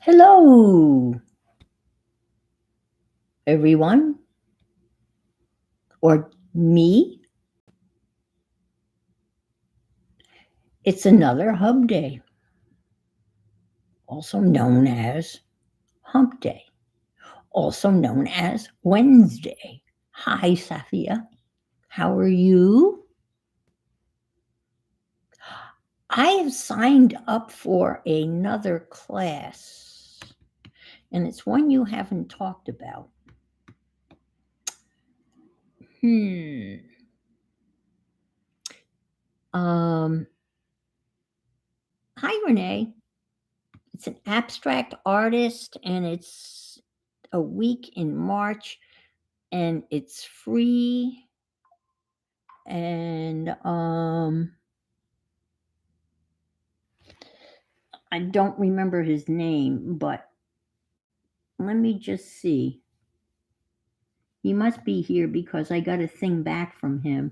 Hello, everyone, or me. It's another Hub Day, also known as Hump Day, also known as Wednesday. Hi, Safia. How are you? I have signed up for another class, and it's one you haven't talked about. Hmm. Um. Hi, Renee. It's an abstract artist, and it's a week in March, and it's free. And I don't remember his name, but let me just see. He must be here because I got a thing back from him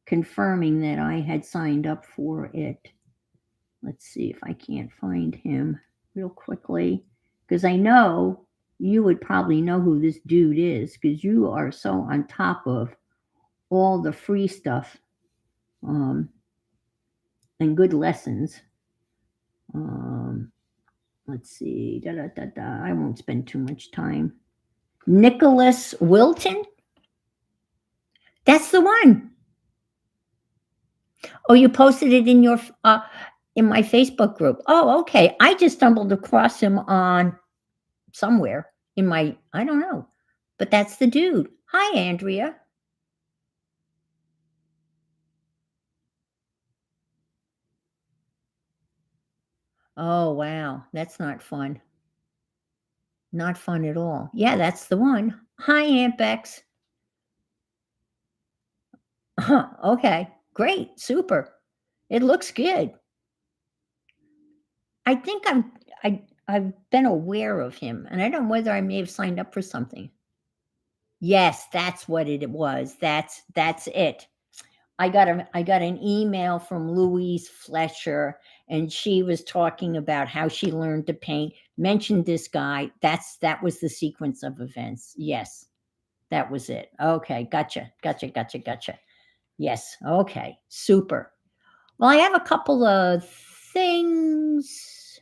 confirming that I had signed up for it. Let's see if I can't find him real quickly, because I know you would probably know who this dude is because you are so on top of all the free stuff um, and good lessons. Um, let's see. Da, da, da, da. I won't spend too much time. Nicholas Wilton? That's the one. Oh, you posted it in my Facebook group. Oh, okay. I just stumbled across him on somewhere in my I don't know. But that's the dude. Hi, Andrea. Oh, wow. That's not fun. Not fun at all. Yeah, that's the one. Hi, Aunt Bex. Okay. Great. Super. It looks good. I think I've been aware of him, and I don't know whether I may have signed up for something. Yes, that's what it was. That's it. I got an email from Louise Fletcher, and she was talking about how she learned to paint. Mentioned this guy. That was the sequence of events. Yes, that was it. Okay, gotcha, gotcha, gotcha, gotcha. Yes, okay, super. Well, I have a couple of things.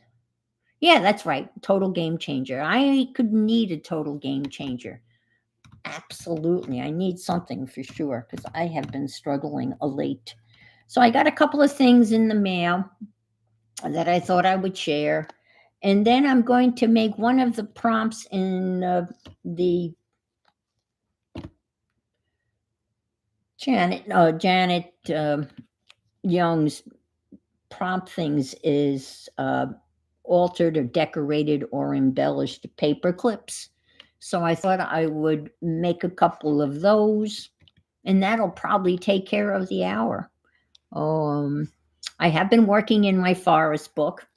Yeah, that's right. Total game changer. I could need a total game changer. Absolutely. I need something for sure because I have been struggling a late. So I got a couple of things in the mail that I thought I would share. And then I'm going to make one of the prompts in the Janet Young's prompt things is altered or decorated or embellished paper clips. So I thought I would make a couple of those, and that'll probably take care of the hour. Um, I have been working in my forest book,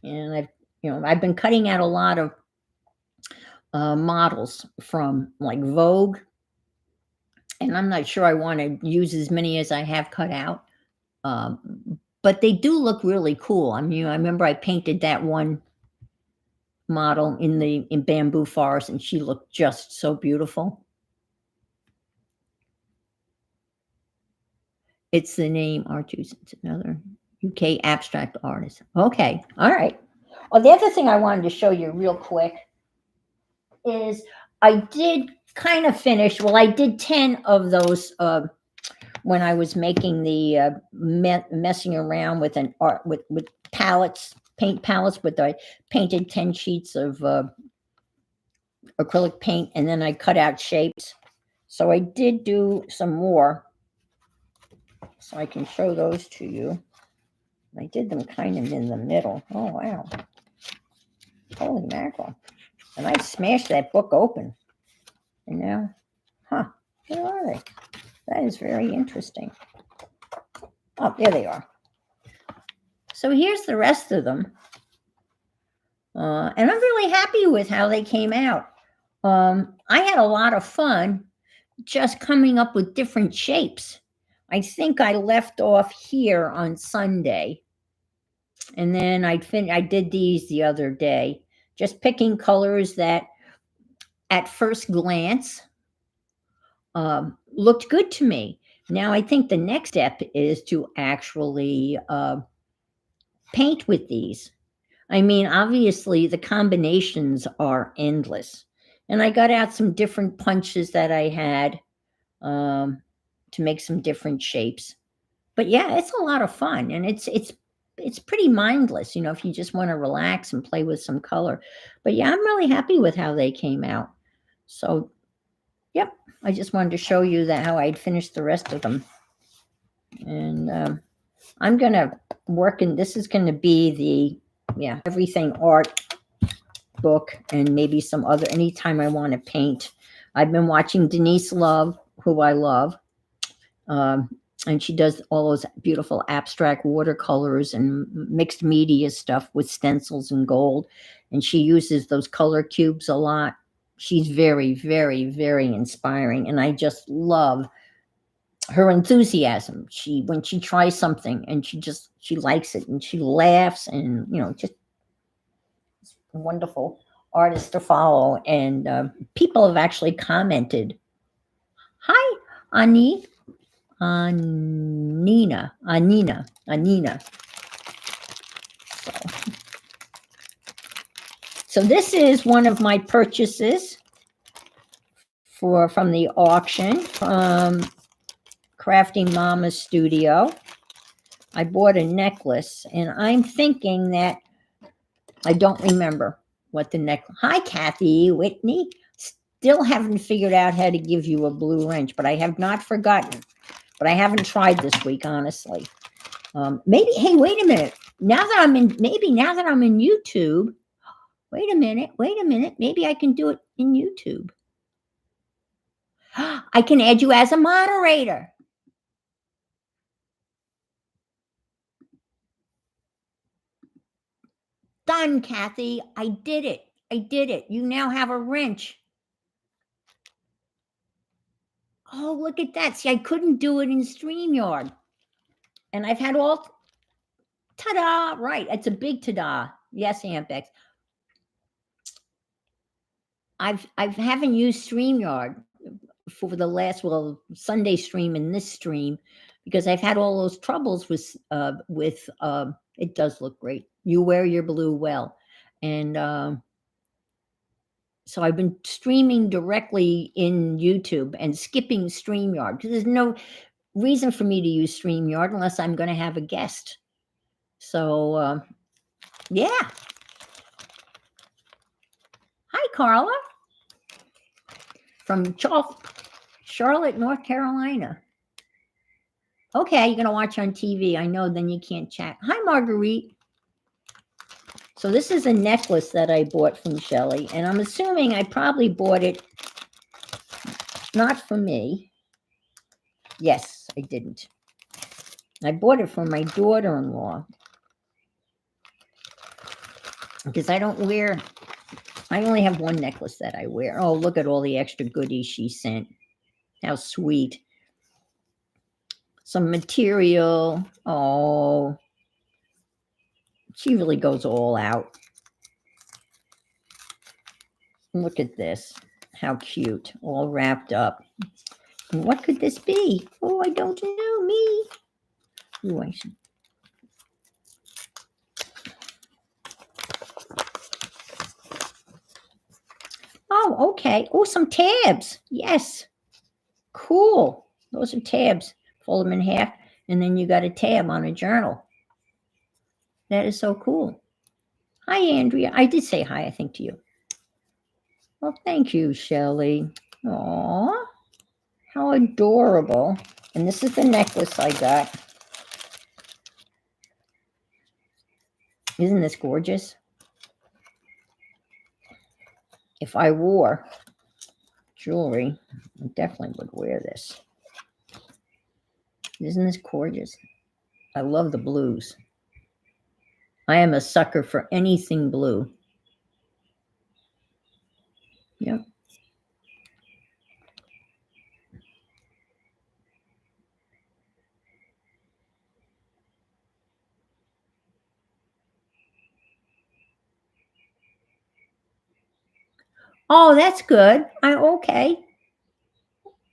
and I've been cutting out a lot of models from like Vogue, and I'm not sure I want to use as many as I have cut out. But they do look really cool. I mean, I remember I painted that one model in bamboo forest, and she looked just so beautiful. It's the name Artus. It's another UK abstract artist. Okay, all right. Well, the other thing I wanted to show you real quick is I did kind of finish. Well, I did 10 of those when I was making the messing around with an art with palettes, paint palettes. With I painted 10 sheets of acrylic paint, and then I cut out shapes. So I did do some more, so I can show those to you. I did them kind of in the middle. Oh wow! Holy mackerel! And I smashed that book open. And now, huh? Where are they? That is very interesting. Oh, there they are. So here's the rest of them. And I'm really happy with how they came out. I had a lot of fun just coming up with different shapes. I think I left off here on Sunday, and then I did these the other day. just picking colors that at first glance looked good to me. Now, I think the next step is to actually paint with these. I mean, obviously, the combinations are endless. And I got out some different punches that I had to make some different shapes. But yeah, it's a lot of fun, and it's pretty mindless, if you just want to relax and play with some color. But yeah, I'm really happy with how they came out. So, yep, I just wanted to show you that how I'd finished the rest of them. And I'm gonna work, and this is gonna be the everything art book, and maybe some other anytime I want to paint. I've been watching Denise Love, who I love. Um, and she does all those beautiful abstract watercolors and mixed media stuff with stencils and gold. And she uses those color cubes a lot. She's very, very, very inspiring. And I just love her enthusiasm. When she tries something and she likes it and she laughs, and just a wonderful artist to follow. And people have actually commented, "Hi, Ani." Anina. So this is one of my purchases from the auction from Crafty Mama's Studio. I bought a necklace, and I'm thinking that I don't remember what the necklace. Hi, Kathy Whitney. Still haven't figured out how to give you a blue wrench, but I have not forgotten. But I haven't tried this week, honestly. Maybe. Hey, wait a minute. Now that I'm in YouTube. Wait a minute. Maybe I can do it in YouTube. I can add you as a moderator. Done, Kathy. I did it. You now have a wrench. Oh, look at that. See, I couldn't do it in StreamYard. And I've had all. Ta-da! Right. It's a big ta-da. Yes, Ampex. I haven't used StreamYard for the last Sunday stream and this stream, because I've had all those troubles with it does look great. You wear your blue well. And so I've been streaming directly in YouTube and skipping StreamYard, because there's no reason for me to use StreamYard unless I'm going to have a guest. So yeah. Hi, Carla, from Charlotte, North Carolina. Okay, you're going to watch on TV. I know, then you can't chat. Hi, Marguerite. So this is a necklace that I bought from Shelly, and I'm assuming I probably bought it not for me. Yes, I didn't. I bought it for my daughter-in-law, because I only have one necklace that I wear. Oh, look at all the extra goodies she sent. How sweet. Some material. Oh, she really goes all out. Look at this. How cute. All wrapped up. And what could this be? Oh, I don't know. Me. Ooh, I should. Oh, okay. Oh, some tabs. Yes. Cool. Those are tabs. Fold them in half, and then you got a tab on a journal. That is so cool. Hi, Andrea. I did say hi, I think, to you. Well, thank you, Shelly. Aw, how adorable. And this is the necklace I got. Isn't this gorgeous? If I wore jewelry, I definitely would wear this. Isn't this gorgeous? I love the blues. I am a sucker for anything blue. Yep. Oh, that's good. Okay.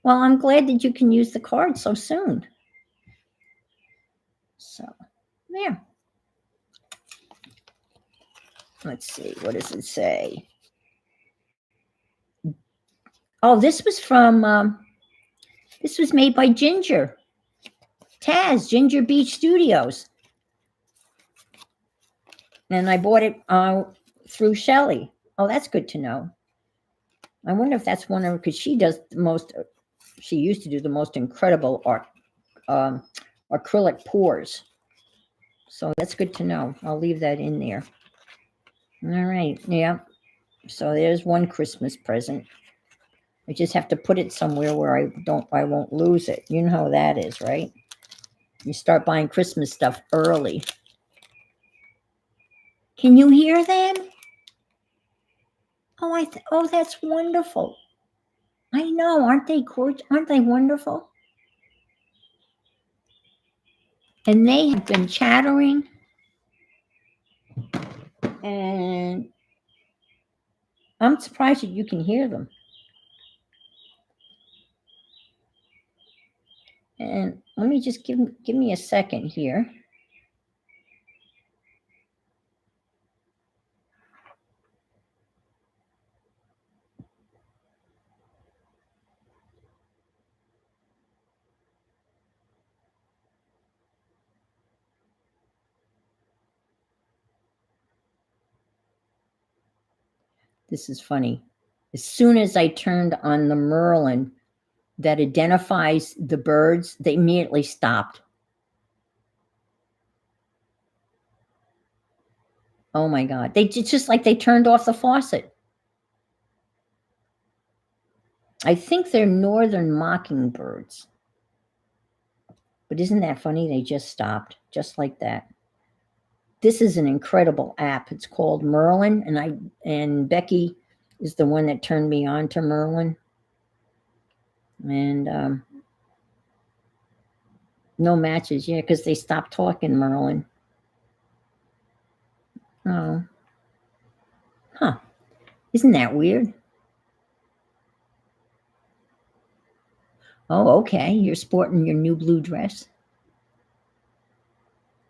Well, I'm glad that you can use the card so soon. So, yeah. Let's see. What does it say? Oh, this was from. This was made by Ginger Taz, Ginger Beach Studios, and I bought it through Shelly. Oh, that's good to know. I wonder if that's one of her, because she does the most. She used to do the most incredible art, acrylic pours. So that's good to know. I'll leave that in there. All right. Yeah. So there's one Christmas present. I just have to put it somewhere where I won't lose it. You know how that is, right? You start buying Christmas stuff early. Can you hear them? Oh, oh, that's wonderful. I know, aren't they gorgeous? Aren't they wonderful? And they have been chattering, and I'm surprised that you can hear them. And let me just give me a second here. This is funny. As soon as I turned on the Merlin that identifies the birds, they immediately stopped. Oh my God. It's just like they turned off the faucet. I think they're northern mockingbirds. But isn't that funny? They just stopped, just like that. This is an incredible app. It's called Merlin, and Becky is the one that turned me on to Merlin. And no matches, yeah, because they stopped talking, Merlin. Oh. Huh. Isn't that weird? Oh, okay. You're sporting your new blue dress.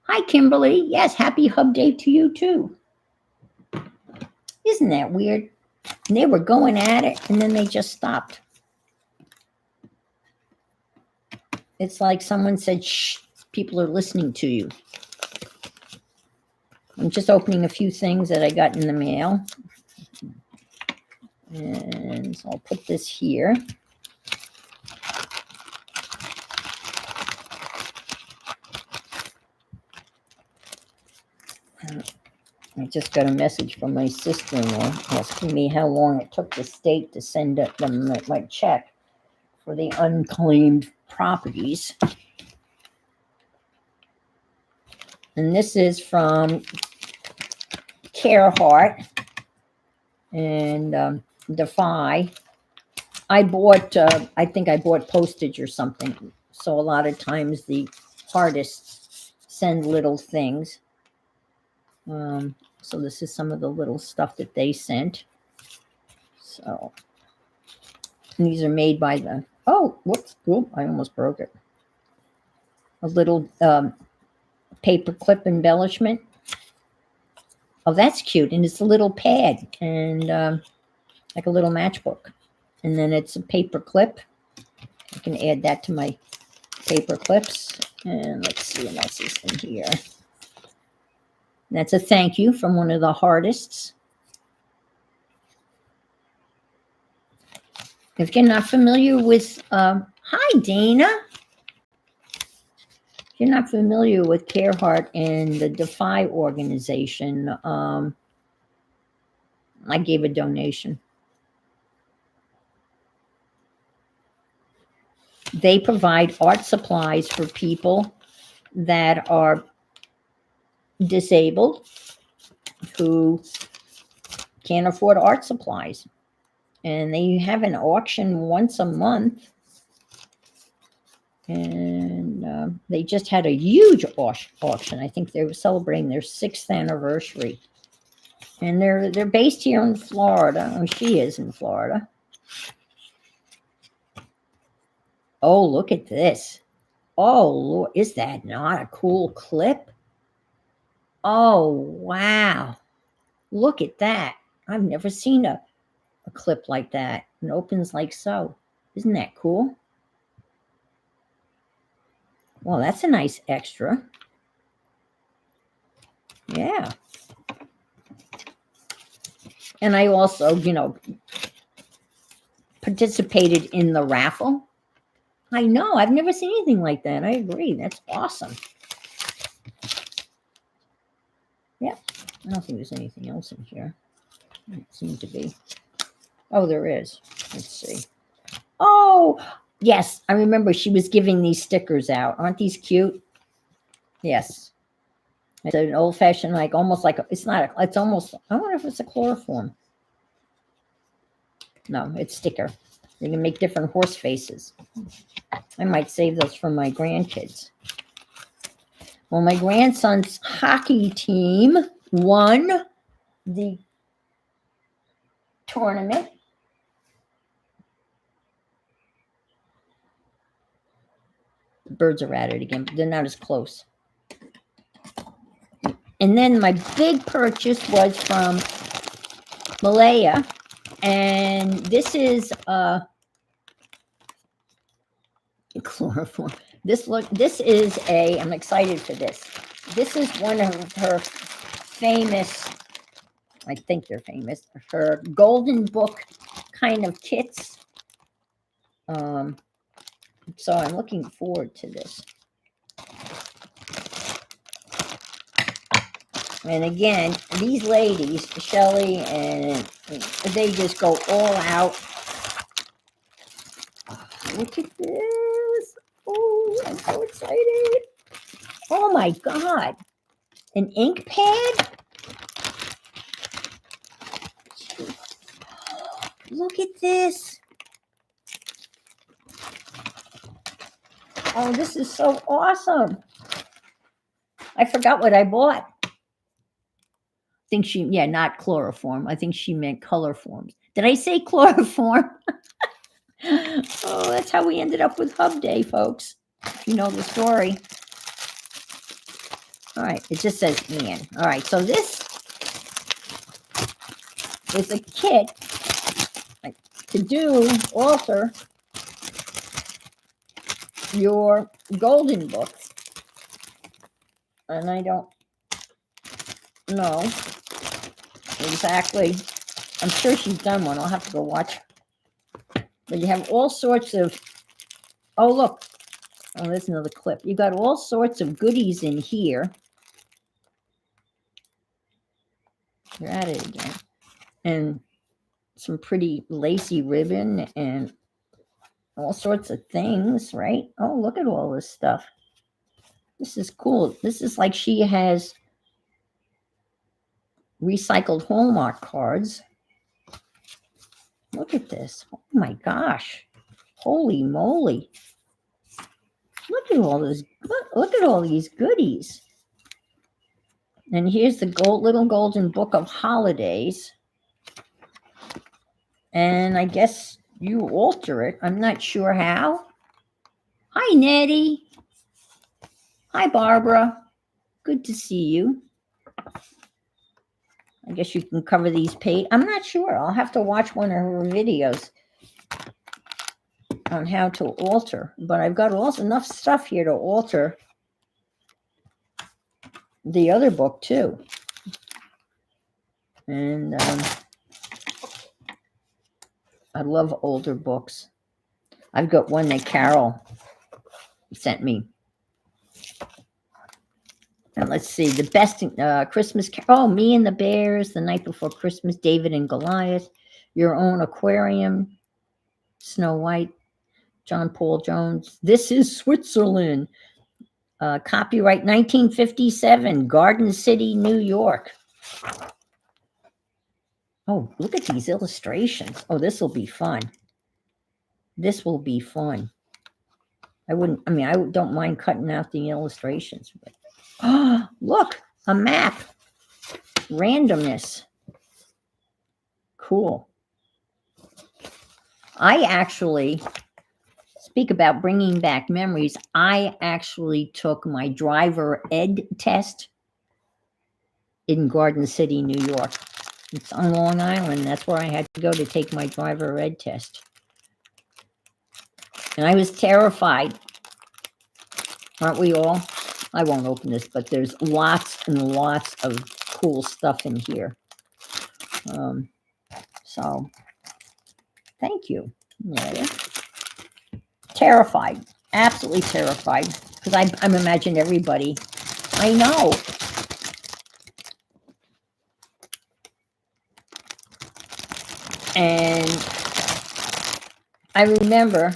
Hi, Kimberly. Yes, happy Hub Day to you, too. Isn't that weird? And they were going at it, and then they just stopped. It's like someone said, shh, people are listening to you. I'm just opening a few things that I got in the mail. And so I'll put this here. I just got a message from my sister-in-law asking me how long it took the state to send them my check for the unclaimed properties. And this is from Carehart and Defy. I think I bought postage or something. So a lot of times the artists send little things. So this is some of the little stuff that they sent. So these are made by the, oh, whoops, I almost broke it. A little paper clip embellishment. Oh, that's cute. And it's a little pad and like a little matchbook. And then it's a paper clip. I can add that to my paper clips. And let's see what else is in here. That's a thank you from one of the artists. If you're not familiar with, hi, Dana. If you're not familiar with Carehart and the Defy organization, I gave a donation. They provide art supplies for people that are disabled who can't afford art supplies. And they have an auction once a month. And they just had a huge auction. I think they were celebrating their 6th anniversary. And they're based here in Florida. Oh, she is in Florida. Oh, look at this. Oh, Lord, is that not a cool clip? Oh, wow. Look at that. I've never seen a clip like that. It opens like so. Isn't that cool? Well, that's a nice extra. Yeah. And I also, participated in the raffle. I know. I've never seen anything like that. I agree. That's awesome. Yeah. I don't think there's anything else in here. It seemed to be. Oh, there is. Let's see. Oh, yes. I remember she was giving these stickers out. Aren't these cute? Yes. It's an old fashioned, like almost like it's not. It's almost. I wonder if it's a chloroform. No, it's sticker. You can make different horse faces. I might save those for my grandkids. Well, my grandson's hockey team won the tournament. The birds are at it again, but they're not as close. And then my big purchase was from Malaya, and this is chloroform. This is I'm excited for this. This is one of her famous, I think they're famous, her golden book kind of kits. So I'm looking forward to this. And again, these ladies, Shelley, and they just go all out. Look at this. Oh, I'm so excited. Oh my God. An ink pad? Look at this. Oh, this is so awesome. I forgot what I bought. I think not chloroform. I think she meant color forms. Did I say chloroform? Oh, that's how we ended up with Hub Day, folks. If you know the story. All right, it just says Ian. All right, so this is a kit to alter your golden books. And I don't know exactly. I'm sure she's done one. I'll have to go watch. But you have all sorts of, oh, look. Oh, there's another clip. You got all sorts of goodies in here. You're at it again. And some pretty lacy ribbon and all sorts of things, right? Oh, look at all this stuff. This is cool. This is like she has recycled Hallmark cards. Look at this. Oh my gosh. Holy moly. Look at all this. Look at all these goodies. And here's the little golden book of holidays. And I guess you alter it. I'm not sure how. Hi, Nettie. Hi, Barbara. Good to see you. I guess you can cover these pages. I'm not sure. I'll have to watch one of her videos on how to alter. But I've got enough stuff here to alter the other book, too. And I love older books. I've got one that Carol sent me. And let's see, the best Christmas. Oh, Me and the Bears, The Night Before Christmas, David and Goliath, Your Own Aquarium, Snow White, John Paul Jones. This is Switzerland. Copyright 1957, Garden City, New York. Oh, look at these illustrations. Oh, this will be fun. This will be fun. I don't mind cutting out the illustrations. But, oh, look, a map. Randomness. cool. I actually, speak about bringing back memories, I actually took my driver ed test in Garden City, New York. It's on Long Island. That's where I had to go to take my driver ed test. And I was terrified. Aren't we all? I won't open this, but there's lots and lots of cool stuff in here. So, thank you. Yeah. Terrified. Absolutely terrified. Because I'm imagining everybody. I know. And I remember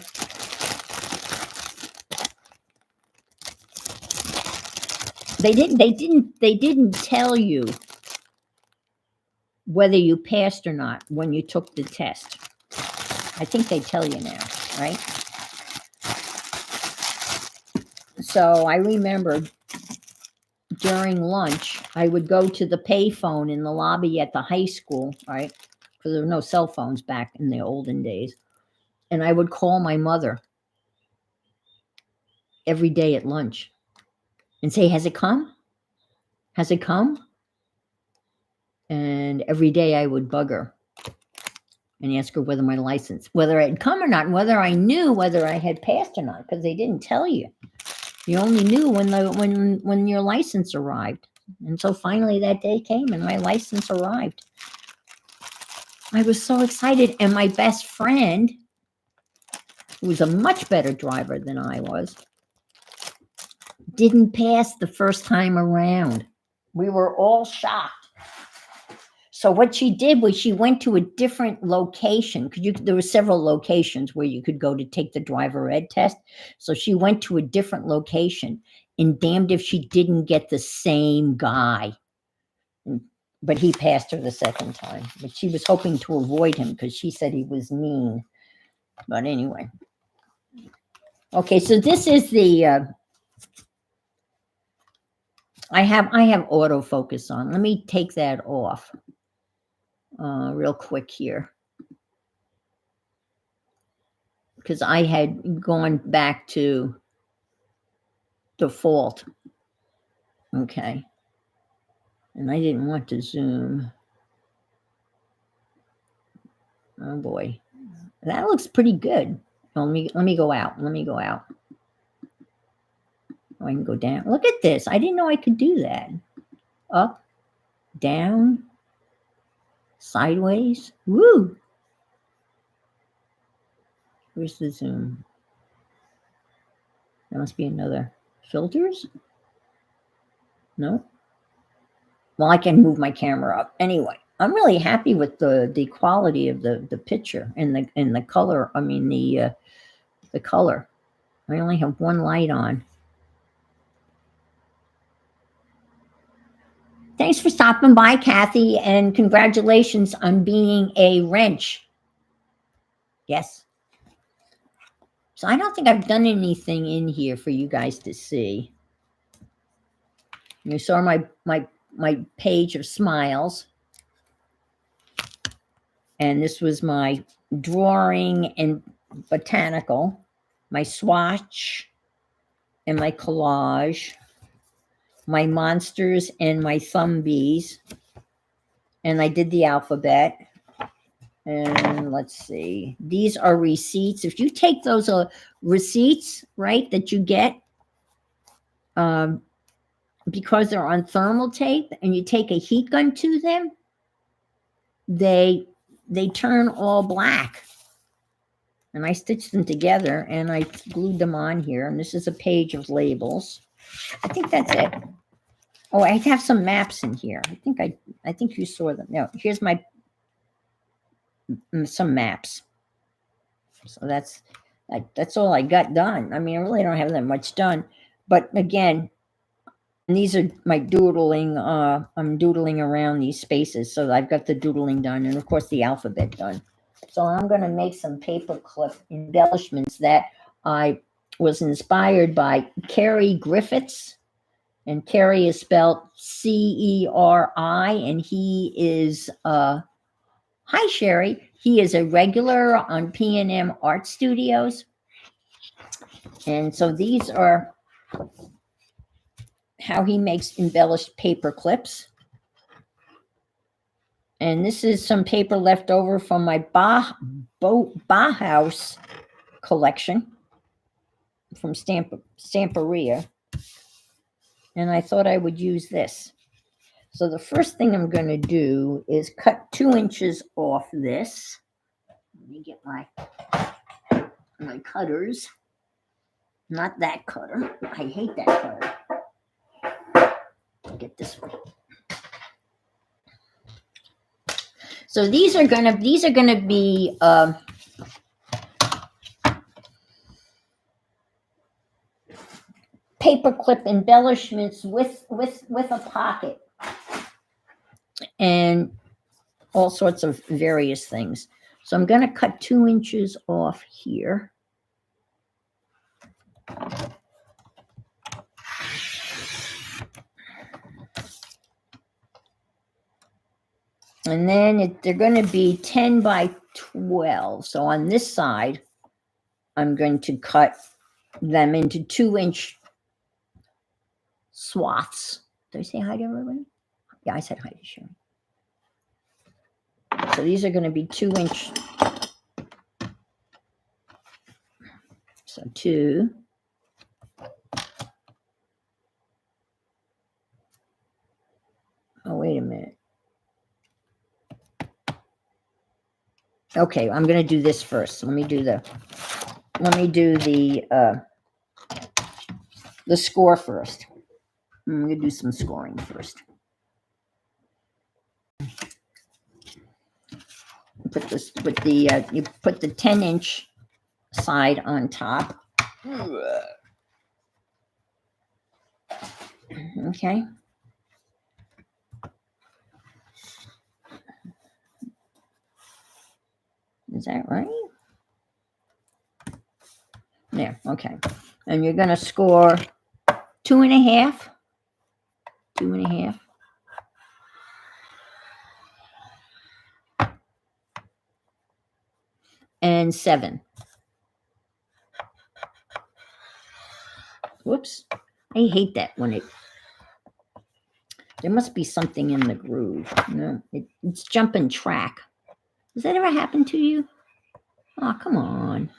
they didn't tell you whether you passed or not when you took the test. I think they tell you now, right? So I remember during lunch, I would go to the payphone in the lobby at the high school, right? Because there were no cell phones back in the olden days. And I would call my mother every day at lunch and say, has it come? Has it come? And every day I would bug her and ask her whether my license, whether it had come or not, and whether I knew whether I had passed or not, because they didn't tell you. You only knew when your license arrived. And so finally that day came and my license arrived. I was so excited. And my best friend, who was a much better driver than I was, didn't pass the first time around. We were all shocked. So what she did was she went to a different location, because there were several locations where you could go to take the driver ed test. So she went to a different location, and damned if she didn't get the same guy. But he passed her the second time. But she was hoping to avoid him because she said he was mean. But anyway. Okay, so this is the I have autofocus on. Let me take that off real quick here, because I had gone back to default. Okay, and I didn't want to zoom. Oh boy, that looks pretty good. Well, let me go out. Let me go out. Oh, I can go down. Look at this. I didn't know I could do that. Up, down, sideways. Woo! Where's the zoom? There must be another filters. No. Well, I can move my camera up. Anyway, I'm really happy with the quality of the picture and the color. I mean the color. I only have one light on. Thanks for stopping by, Kathy, and congratulations on being a wrench. Yes. So I don't think I've done anything in here for you guys to see. You saw my page of smiles. And this was my drawing and botanical, my swatch and my collage, my monsters and my thumb bees. And I did the alphabet. And let's see, these are receipts. If you take those receipts, right, that you get, because they're on thermal tape and you take a heat gun to them, they turn all black. And I stitched them together and I glued them on here. And this is a page of labels. I think that's it. Oh, I have some maps in here. I think you saw them. No, here's some maps. So that's all I got done. I mean, I really don't have that much done. But again, these are my doodling. I'm doodling around these spaces. So I've got the doodling done and of course the alphabet done. So I'm going to make some paperclip embellishments that I was inspired by Kerry Griffiths. And Kerry is spelled Ceri, and he is 100% Hi, Sherry. He is a regular on P&M Art Studios. And so these are how he makes embellished paper clips. And this is some paper left over from my Bauhaus collection from Stamperia. And I thought I would use this. So the first thing I'm going to do is cut 2 inches off this. Let me get my cutters. Not that cutter. I hate that cutter. Get this one. So these are gonna be paperclip embellishments with a pocket and all sorts of various things. So I'm going to cut 2 inches off here. And then they're going to be 10 by 12. So on this side, I'm going to cut them into 2-inch swaths. Did I say hi to everybody? Yeah, I said hi to Sharon. So these are going to be 2-inch. So 2. Oh, wait a minute. Okay, I'm going to do this first. Let me do the score first. I'm going to do some scoring first. Put this with the you put the 10-inch side on top. Okay. Is that right? Yeah, okay. And you're going to score 2.5. 2.5. And 7. Whoops. I hate that when there must be something in the groove. No, it's jumping track. Does that ever happen to you? Oh, come on.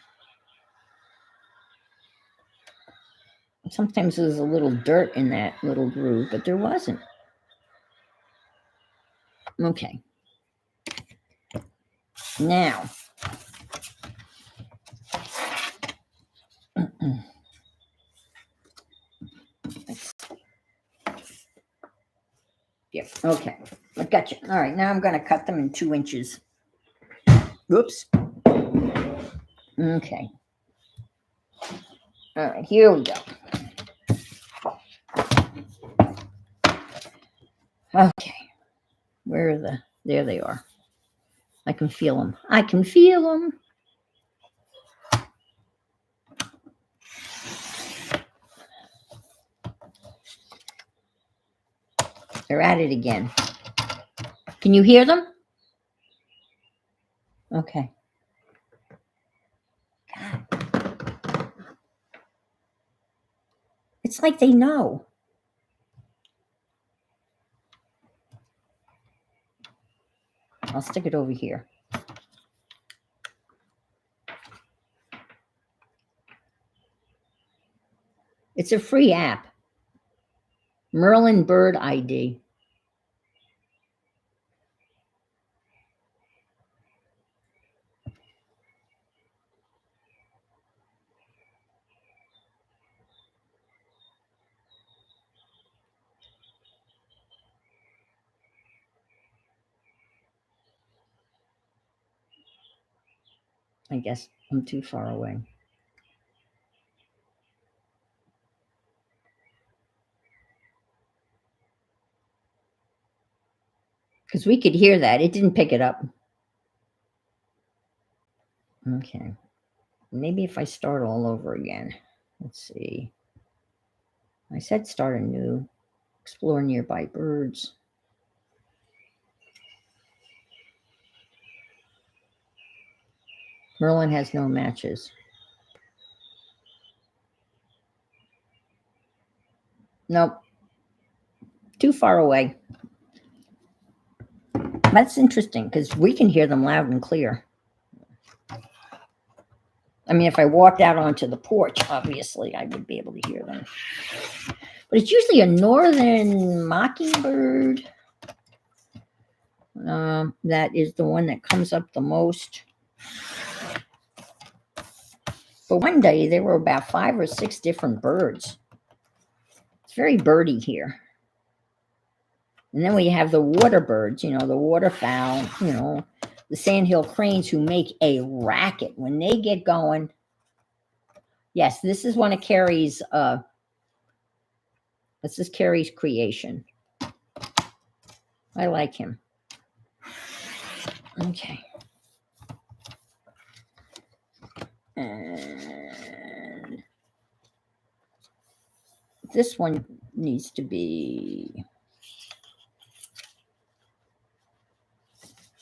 Sometimes there's a little dirt in that little groove, but there wasn't. Okay. Now, yeah, okay. I got you. All right, now I'm going to cut them in 2 inches. Whoops. Okay. All right, here we go. Okay. Where are there they are. I can feel them. I can feel them. They're at it again. Can you hear them? Okay. God. It's like they know. I'll stick it over here. It's a free app. Merlin Bird ID. I guess I'm too far away. Because we could hear that. It didn't pick it up. Okay. Maybe if I start all over again. Let's see. I said start anew. Explore nearby birds. Merlin has no matches. Nope. Too far away. That's interesting because we can hear them loud and clear. I mean, if I walked out onto the porch, obviously I would be able to hear them. But it's usually a northern mockingbird. That is the one that comes up the most. But one day there were about 5 or 6 different birds. It's very birdy here. And then we have the water birds, the waterfowl, the sandhill cranes who make a racket when they get going. Yes, this is one of Carrie's, this is Carrie's creation. I like him. Okay. And this one needs to be,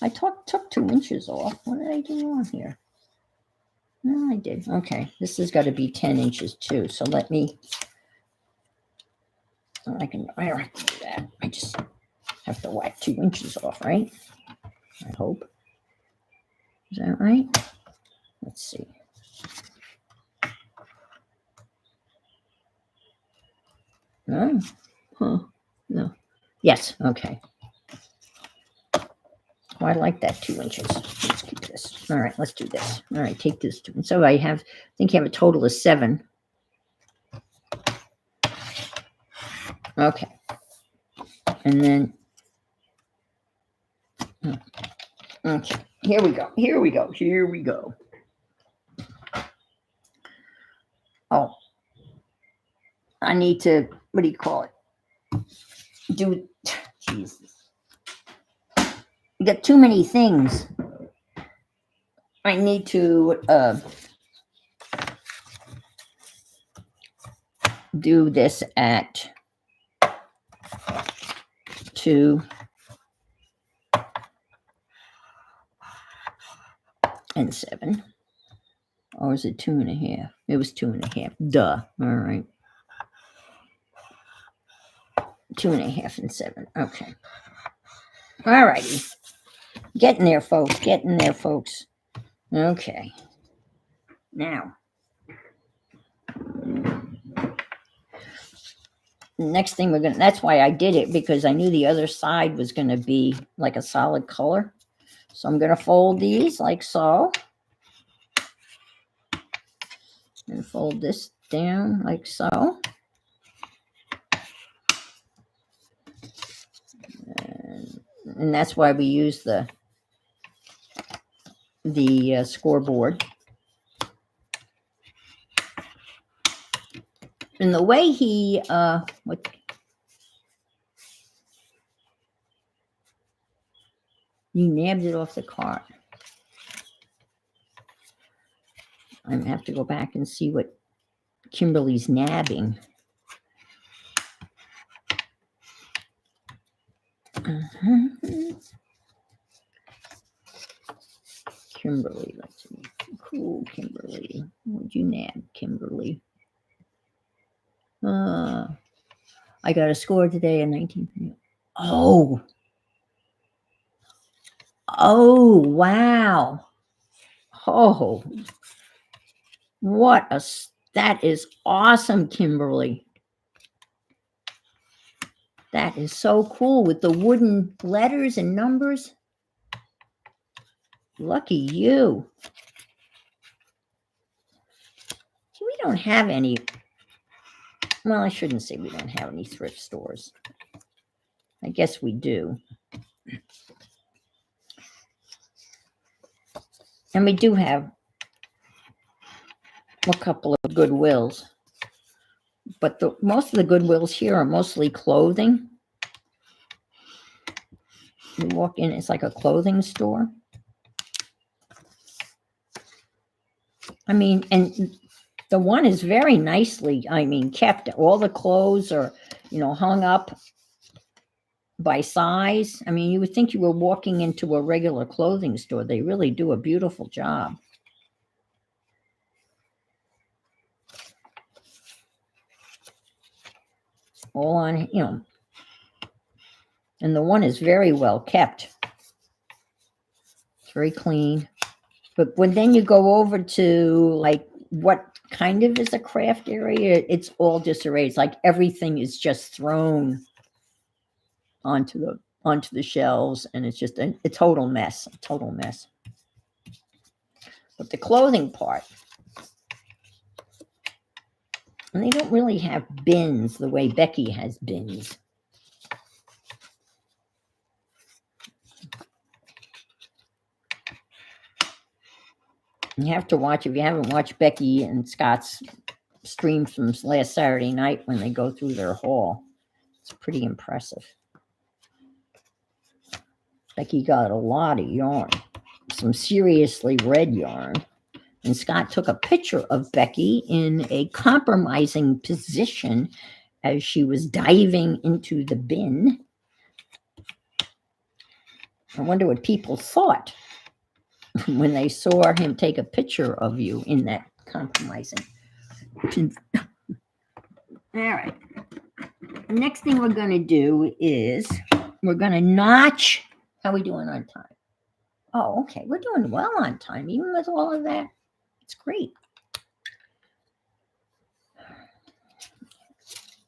I took 2 inches off. What did I do wrong here? No, I did. Okay, this has got to be 10 inches too. So let me, I don't have to do that. I just have to whack 2 inches off, right? I hope. Is that right? Let's see. No. Huh. No. Yes. Okay. Oh, I like that 2 inches. Let's keep this. All right, let's do this. All right, take this. So I think you have a total of 7. Okay. And then, okay, here we go. Oh, I need to, what do you call it? Jesus. You got too many things. I need to do this at 2 and 7. Or is it 2.5? It was 2.5. Duh. All right. 2.5 and 7. Okay. All righty. Getting there, folks. Okay. Now, next thing that's why I did it, because I knew the other side was going to be like a solid color. So I'm going to fold these like so. And fold this down like so. And that's why we use the scoreboard. And the way he you nabbed it off the cart. I'm gonna have to go back and see what Kimberly's nabbing. Kimberly, let's see. Cool, Kimberly. What'd you nab, Kimberly? I got a score today in 19. Oh, wow. Oh, that is awesome, Kimberly. That is so cool with the wooden letters and numbers. Lucky you. We don't have any. Well, I shouldn't say we don't have any thrift stores. I guess we do. And we do have a couple of Goodwills. But most of the Goodwills here are mostly clothing. You walk in, it's like a clothing store. I mean, and the one is very nicely, kept. All the clothes are, hung up by size. You would think you were walking into a regular clothing store. They really do a beautiful job. all on, you know, and the one is very well kept. It's very clean. But when then you go over to like what kind of is a craft area, it's all disarray. It's like everything is just thrown onto the shelves, and it's just a total mess, a total mess. But the clothing part, and they don't really have bins the way Becky has bins. You have to watch, if you haven't watched Becky and Scott's stream from last Saturday night when they go through their haul, it's pretty impressive. Becky got a lot of yarn, some seriously red yarn. And Scott took a picture of Becky in a compromising position as she was diving into the bin. I wonder what people thought when they saw him take a picture of you in that compromising. All right. The next thing we're going to do is we're going to notch. How are we doing on time? Oh, okay. We're doing well on time, even with all of that. It's great.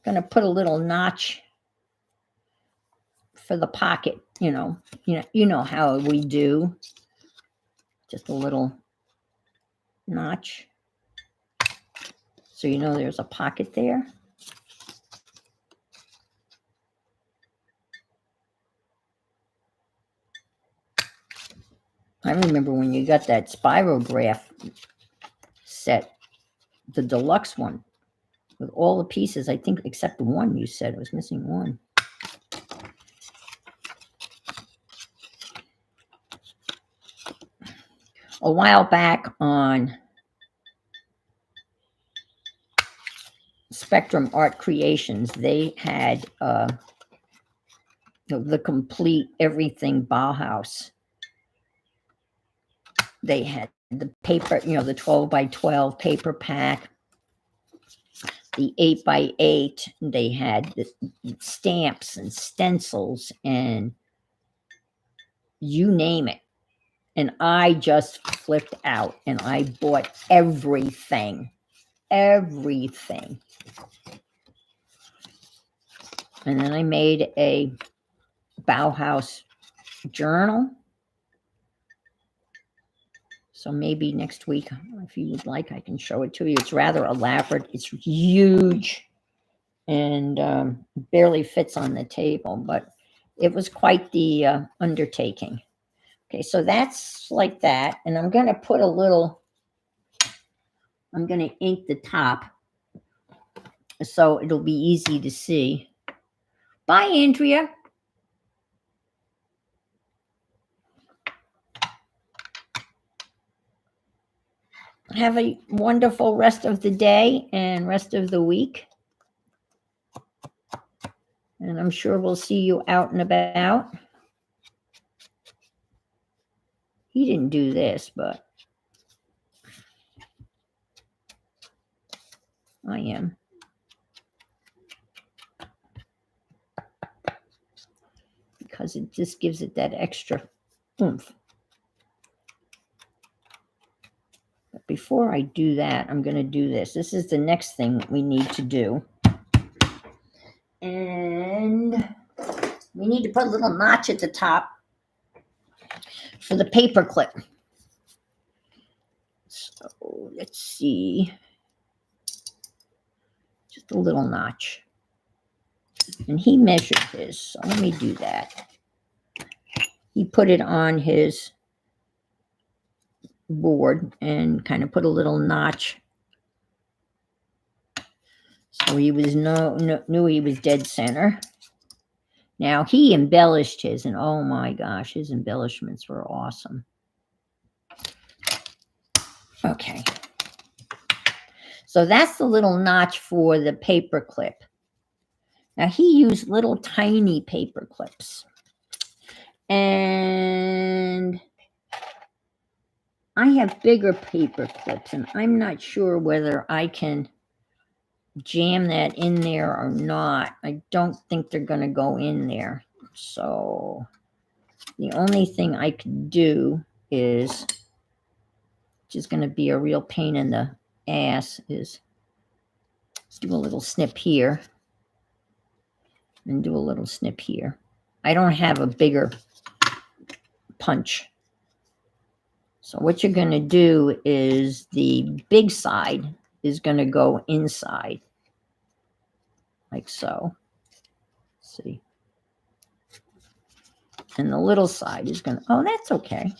Going to put a little notch for the pocket. You know how we do. Just a little notch, so you know there's a pocket there. I remember when you got that spirograph set, the deluxe one, with all the pieces, I think, except the one you said. I was missing one. A while back on Spectrum Art Creations, they had the complete everything Bauhaus. They had the paper, the 12 by 12 paper pack, the 8 by 8. They had the stamps and stencils and you name it. And I just flipped out and I bought everything. Everything. And then I made a Bauhaus journal. So maybe next week, if you would like, I can show it to you. It's rather elaborate. It's huge and barely fits on the table, but it was quite the undertaking. Okay, so that's like that. And I'm going to put a little, I'm going to ink the top so it'll be easy to see. Bye, Andrea. Have a wonderful rest of the day and rest of the week. And I'm sure we'll see you out and about. He didn't do this, but I am. Because it just gives it that extra oomph. But before I do that, I'm going to do this. This is the next thing we need to do. And we need to put a little notch at the top for the paper clip. So let's see. Just a little notch. And he measured his, so let me do that. He put it on his board and kind of put a little notch. So he was knew he was dead center. Now he embellished his, and oh my gosh, his embellishments were awesome. Okay. So that's the little notch for the paper clip. Now he used little tiny paper clips. And I have bigger paper clips, and I'm not sure whether I can jam that in there or not. I don't think they're going to go in there. So the only thing I could do is, which is going to be a real pain in the ass, is let's do a little snip here and do a little snip here. I don't have a bigger punch. So what you're going to do is the big side is going to go inside, like so. Let's see. And the little side is going to, oh, that's okay,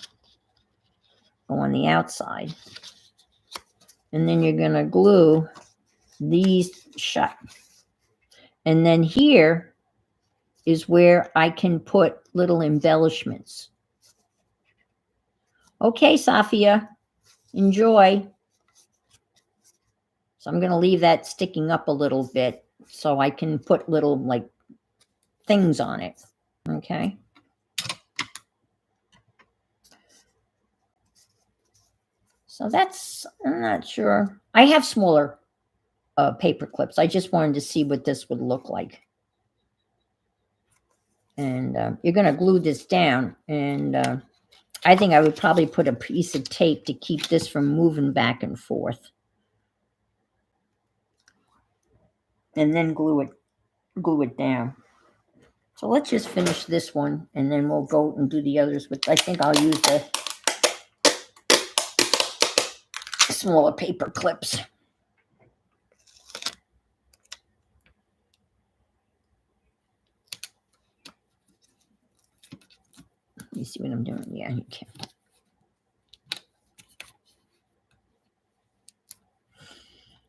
go on the outside. And then you're going to glue these shut. And then here is where I can put little embellishments. Okay, Safia, enjoy. So I'm going to leave that sticking up a little bit so I can put little like things on it. Okay. So that's, I'm not sure. I have smaller paper clips. I just wanted to see what this would look like. And you're going to glue this down. And I think I would probably put a piece of tape to keep this from moving back and forth. And then glue it down. So let's just finish this one, and then we'll go and do the others. But I think I'll use the smaller paper clips. You see what I'm doing? Yeah, you can.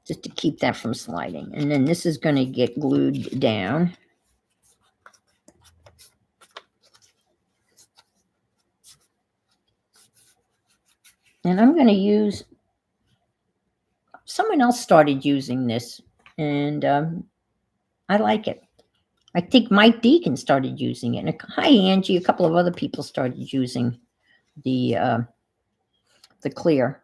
Just to keep that from sliding. And then this is going to get glued down. And I'm going to use, someone else started using this, and I like it. I think Mike Deacon started using it. And hi, Angie. A couple of other people started using the clear.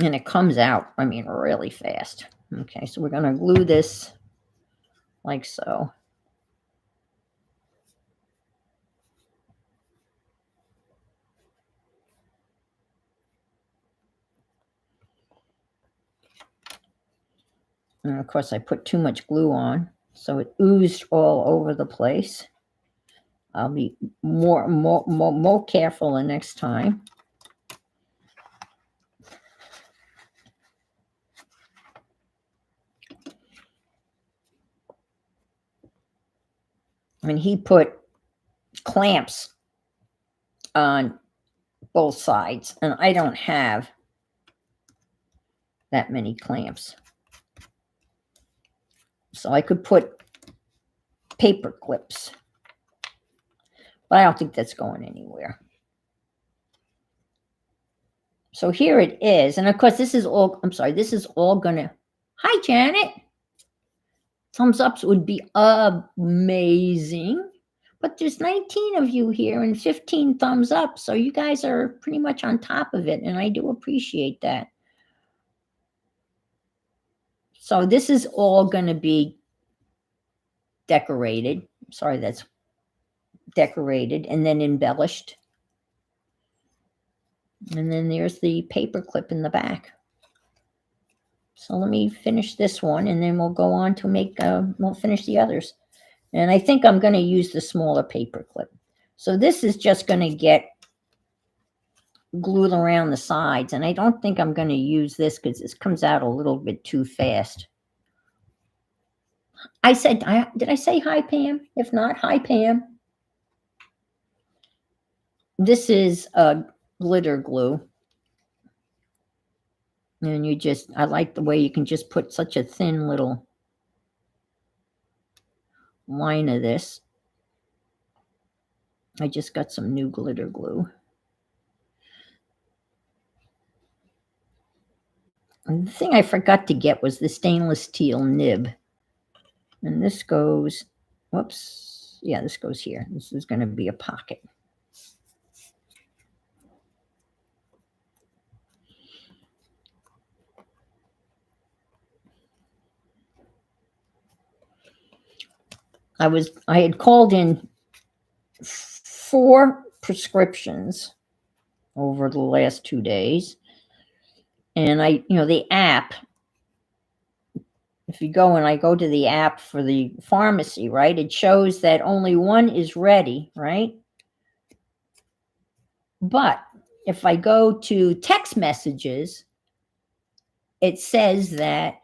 And it comes out, I mean, really fast. Okay, so we're going to glue this like so. And of course, I put too much glue on, so it oozed all over the place. I'll be more careful the next time. I mean, he put clamps on both sides, and I don't have that many clamps. So I could put paper clips, but I don't think that's going anywhere. So here it is. And of course, this is all, I'm sorry, this is all gonna, hi, Janet. Thumbs ups would be amazing. But there's 19 of you here and 15 thumbs up. So you guys are pretty much on top of it. And I do appreciate that. So this is all going to be decorated. Sorry, that's decorated and then embellished. And then there's the paper clip in the back. So let me finish this one, and then we'll go on to make, we'll finish the others. And I think I'm going to use the smaller paper clip. So this is just going to get glued around the sides. And I don't think I'm going to use this because this comes out a little bit too fast. I said, did I say hi, Pam? If not, hi, Pam. This is glitter glue. And you just, I like the way you can just put such a thin little line of this. I just got some new glitter glue. And the thing I forgot to get was the stainless steel nib. And this goes, whoops, yeah, this goes here. This is going to be a pocket. I had called in 4 prescriptions over the last 2 days. And the app, if you go and I go to the app for the pharmacy, right, it shows that only 1 is ready, right? But if I go to text messages, it says that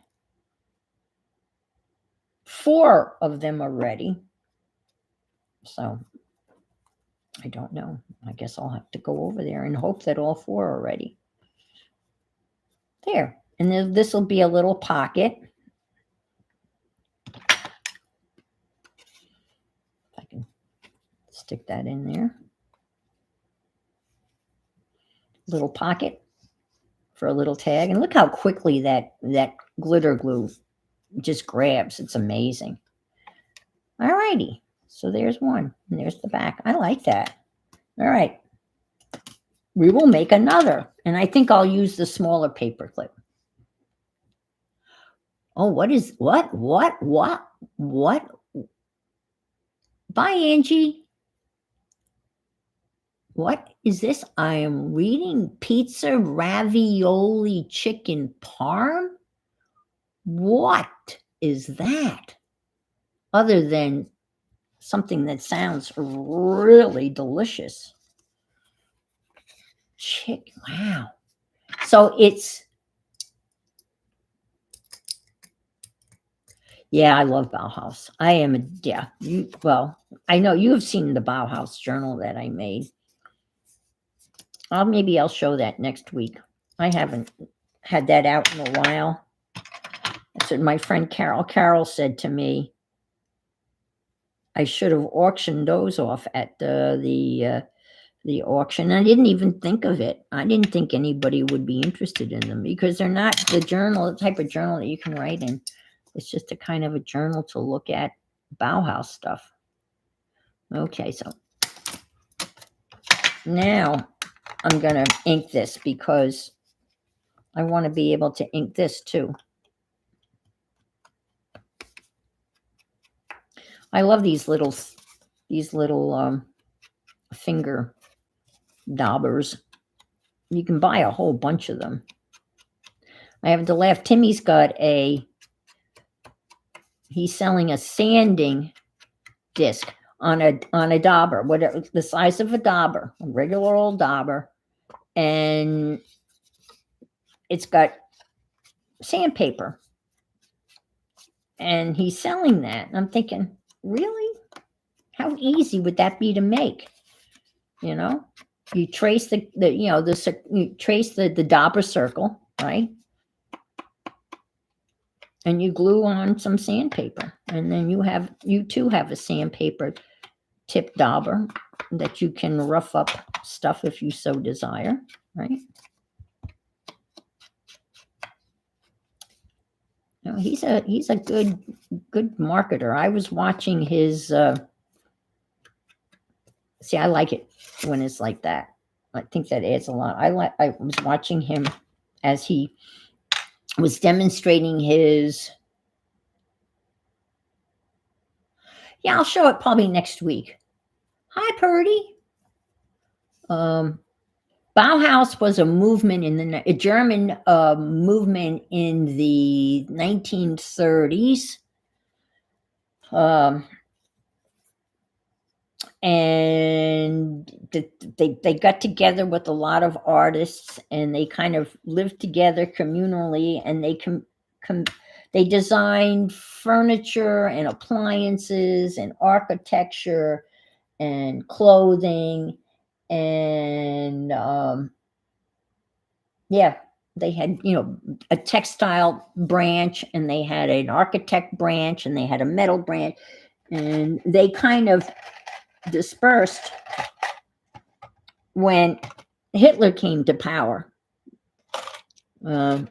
4 of them are ready. So I don't know. I guess I'll have to go over there and hope that all 4 are ready. There. And then this will be a little pocket. If I can stick that in there. Little pocket for a little tag. And look how quickly that glitter glue just grabs. It's amazing. All righty. So there's one. And there's the back. I like that. All right. We will make another. And I think I'll use the smaller paper clip. Oh, what? Bye, Angie. What is this? I am reading pizza ravioli chicken parm. What is that? Other than something that sounds really delicious. Chicken, wow. So yeah, I love Bauhaus. I know you have seen the Bauhaus journal that I made. Maybe I'll show that next week. I haven't had that out in a while. That's what my friend Carol said to me. I should have auctioned those off at the auction. I didn't even think of it. I didn't think anybody would be interested in them because they're not the type of journal that you can write in. It's just a kind of a journal to look at Bauhaus stuff. Okay, so now I'm going to ink this because I want to be able to ink this too. I love these little finger daubers. You can buy a whole bunch of them. I have to laugh. Timmy's he's selling a sanding disc on a dauber, whatever the size of a dauber, a regular old dauber, and it's got sandpaper. And he's selling that. And I'm thinking, really? How easy would that be to make? You trace you trace the dauber circle, right? And you glue on some sandpaper, and then you too have a sandpaper tip dauber that you can rough up stuff if you so desire, right? No, he's a good marketer. I was watching his. See, I like it when it's like that. I think that adds a lot. I was watching him as he was demonstrating his. Yeah, I'll show it probably next week. Hi, Purdy. Bauhaus was a movement a German movement in the 1930s. And they got together with a lot of artists, and they kind of lived together communally, and they designed furniture and appliances and architecture and clothing, and they had a textile branch, and they had an architect branch, and they had a metal branch, and they kind of dispersed when Hitler came to power. A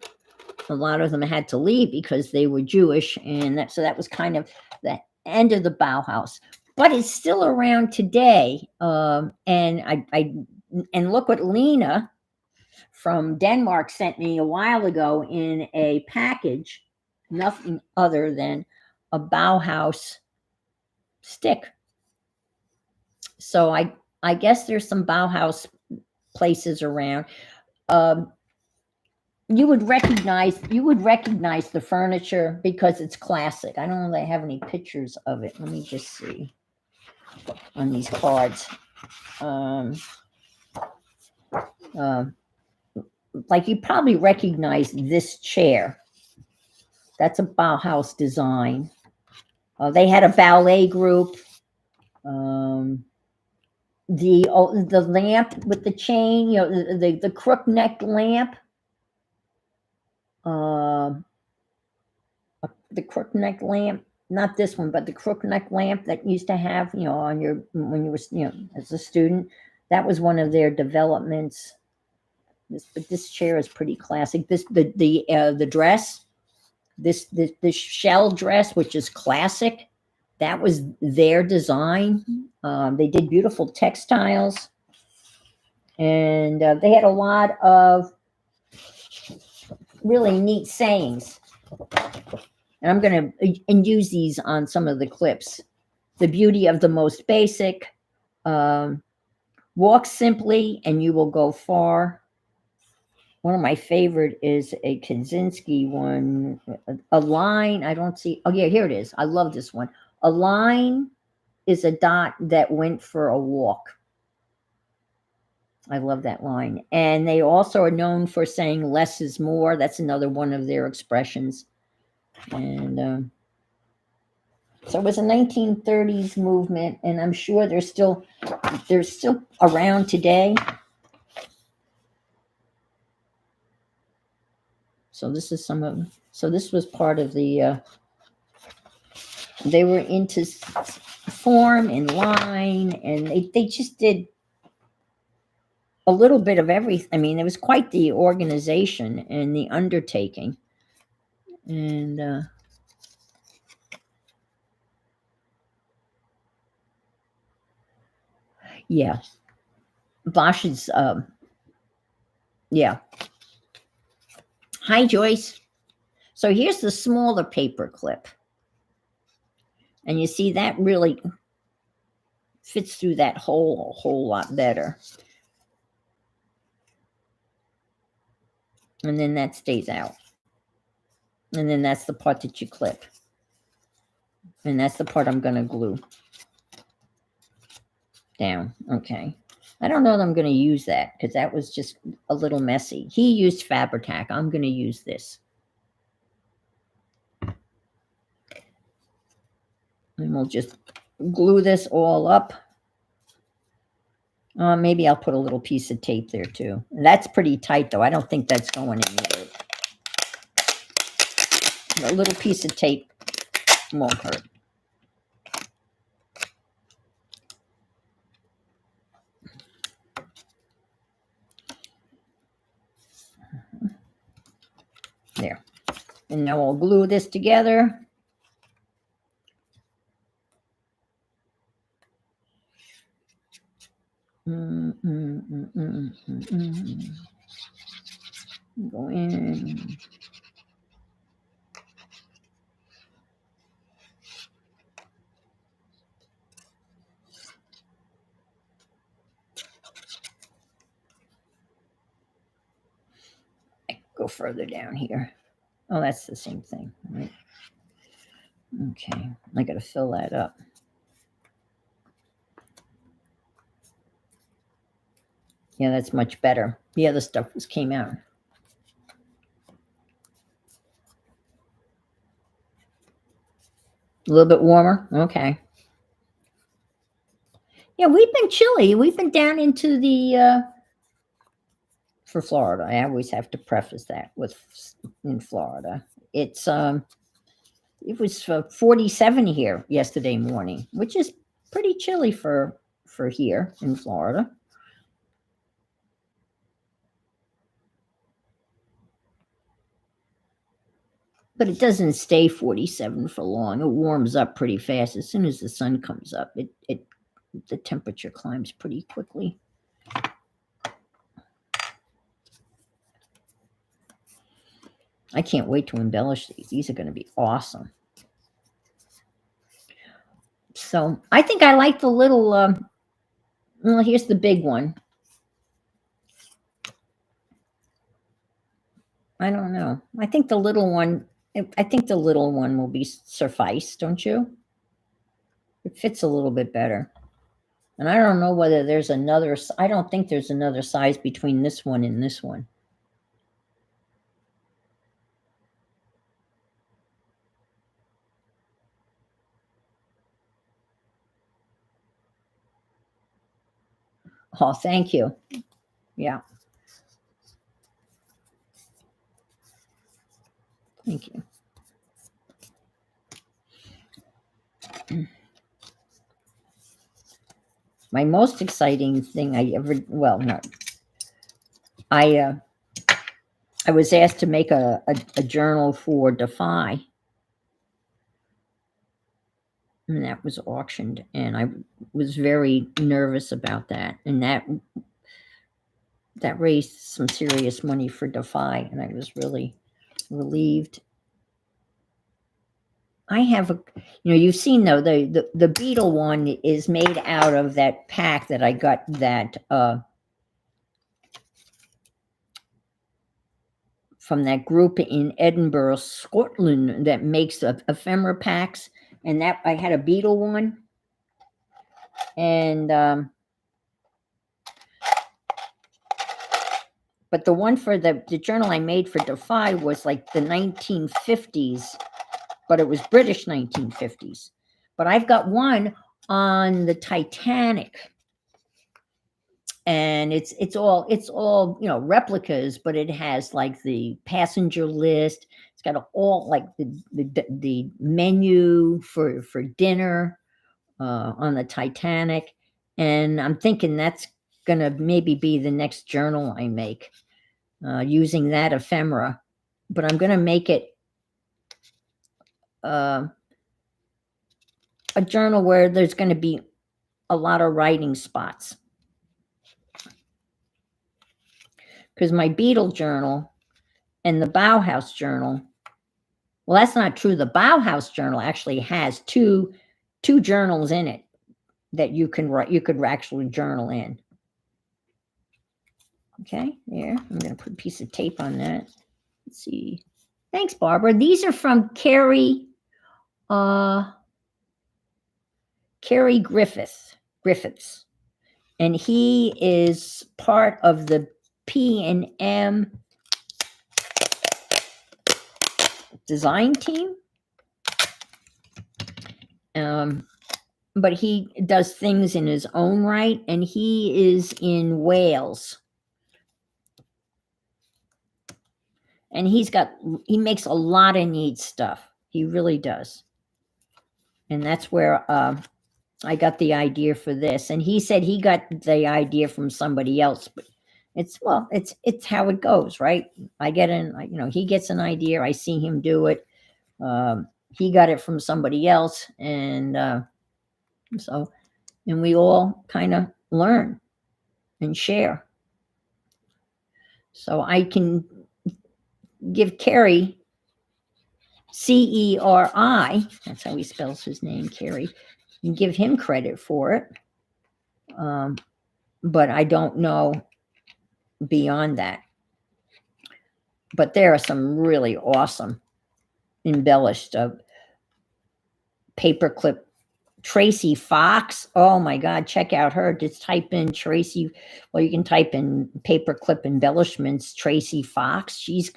lot of them had to leave because they were Jewish, and so that was kind of the end of the Bauhaus. But it's still around today, and look what Lena from Denmark sent me a while ago in a package, nothing other than a Bauhaus stick. So I guess there's some Bauhaus places around. Um, you would recognize the furniture because it's classic. I don't know if they have any pictures of it. Let me just see on these cards. Um, uh, like you probably recognize this chair. That's a Bauhaus design. They had a ballet group. Um, the lamp with the chain, the crook neck lamp. Uh, the crook neck lamp, not this one, but the crook neck lamp that used to have, on your when you were, as a student. That was one of their developments. But this chair is pretty classic. The dress, this shell dress, which is classic, that was their design. They did beautiful textiles, and they had a lot of really neat sayings. And I'm going to use these on some of the clips. The beauty of the most basic. Walk simply and you will go far. One of my favorite is a Kaczynski one. A line, I don't see. Oh, yeah, here it is. I love this one. A line is a dot that went for a walk. I love that line. And they also are known for saying less is more. That's another one of their expressions. And so it was a 1930s movement, and I'm sure they're still around today. So this is some of. So this was part of the. They were into form and line, and they just did a little bit of everything. I mean, it was quite the organization and the undertaking, and. Yeah, Bosch is. Yeah. Hi, Joyce. So here's the smaller paper clip. And you see that really fits through that hole a whole lot better. And then that stays out. And then that's the part that you clip. And that's the part I'm going to glue down. Okay. I don't know that I'm going to use that because that was just a little messy. He used Fabri-Tac. I'm going to use this. And we'll just glue this all up. Maybe I'll put a little piece of tape there too. That's pretty tight though. I don't think that's going anywhere. A little piece of tape won't hurt. There. And now we'll glue this together. Go in. Go further down here. Oh, that's the same thing, right? Okay, I got to fill that up. Yeah, that's much better. The other stuff just came out. A little bit warmer. Okay. Yeah, we've been chilly. We've been down into the for Florida. I always have to preface that with in Florida. It's it was 47 here yesterday morning, which is pretty chilly for here in Florida. But it doesn't stay 47 for long. It warms up pretty fast. As soon as the sun comes up, the temperature climbs pretty quickly. I can't wait to embellish these. These are going to be awesome. So I think I like the little, well, here's the big one. I don't know. I think the little one, I think the little one will be suffice, don't you? It fits a little bit better. And I don't know whether there's another, I don't think there's another size between this one and this one. Oh, thank you. Yeah, thank you. My most exciting thing I ever, well, no, I I was asked to make a journal for Defy, and that was auctioned, and I was very nervous about that, and that raised some serious money for Defy, and I was really relieved. I have a, you've seen though the beetle one is made out of that pack that I got that from that group in Edinburgh, Scotland, that makes ephemera packs, and that I had a beetle one, and but the one for the journal I made for Defy was like the 1950s, but it was British 1950s. But I've got one on the Titanic, and it's all replicas, but it has like the passenger list. It's got all like the menu for dinner on the Titanic, and I'm thinking that's gonna maybe be the next journal I make, using that ephemera. But I'm gonna make it uh, a journal where there's going to be a lot of writing spots, because my Beetle journal and the Bauhaus journal, well, that's not true. The Bauhaus journal actually has two journals in it that you could actually journal in. Okay, there. I'm going to put a piece of tape on that. Let's see. Thanks, Barbara. These are from Kerry Griffiths, and he is part of the P&M design team. But he does things in his own right, and he is in Wales. And he makes a lot of neat stuff. He really does. And that's where I got the idea for this. And he said he got the idea from somebody else, but it's how it goes, right? I get he gets an idea, I see him do it. He got it from somebody else, and and we all kind of learn and share. So I can give Kerry, Ceri, that's how he spells his name, Kerry, and give him credit for it. But I don't know beyond that. But there are some really awesome embellished paperclip. Tracy Fox, oh my God, check out her. Just type in Tracy. Well, you can type in paperclip embellishments Tracy Fox. She's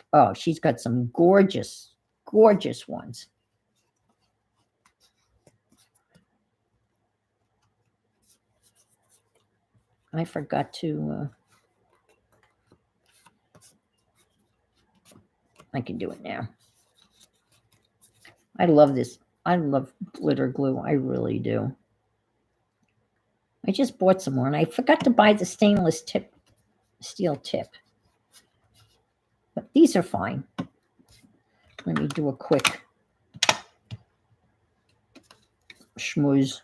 got some gorgeous ones. I forgot to I can do it now. I love this. I love glitter glue. I really do. I just bought some more, and I forgot to buy the stainless steel tip. But these are fine. Let me do a quick schmooze.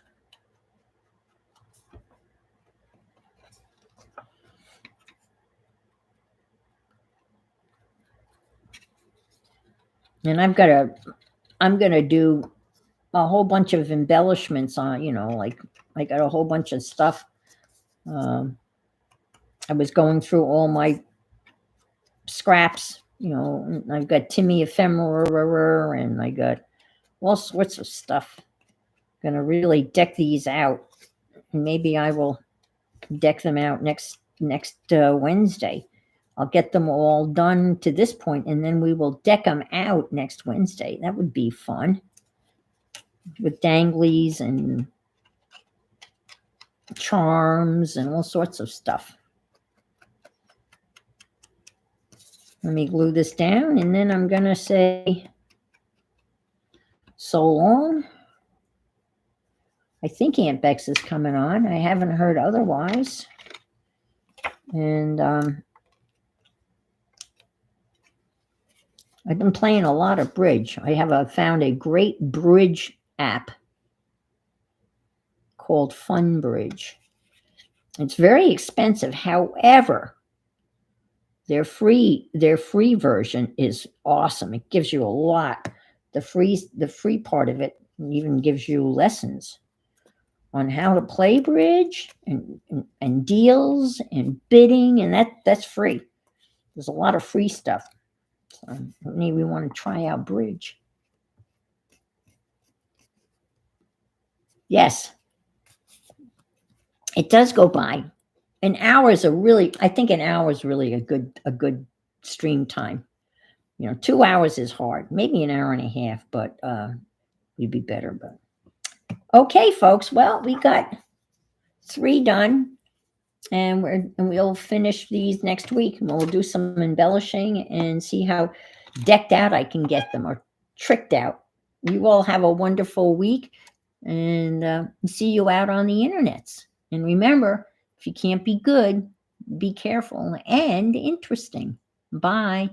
And I'm gonna do a whole bunch of embellishments on, like I got a whole bunch of stuff. Um, I was going through all my scraps, and I've got Timmy ephemera and I got all sorts of stuff. Gonna really deck these out. And maybe I will deck them out next Wednesday. I'll get them all done to this point, and then we will deck them out next Wednesday. That would be fun with danglies and charms and all sorts of stuff. Let me glue this down, and then I'm going to say so long. I think Aunt Bex is coming on. I haven't heard otherwise. And I've been playing a lot of bridge. I have found a great bridge app called Fun Bridge. It's very expensive. However, their free version is awesome. It gives you a lot. The free part of it even gives you lessons on how to play bridge and deals and bidding, and that's free. There's a lot of free stuff. So maybe we want to try out bridge. Yes, it does go by. An hour is I think an hour is really a good stream time. 2 hours is hard. Maybe an hour and a half, but we'd be better. But okay, folks. Well, we got 3 done, and we'll finish these next week, and we'll do some embellishing and see how decked out I can get them, or tricked out. You all have a wonderful week, and see you out on the internets. And remember, if you can't be good, be careful and interesting. Bye.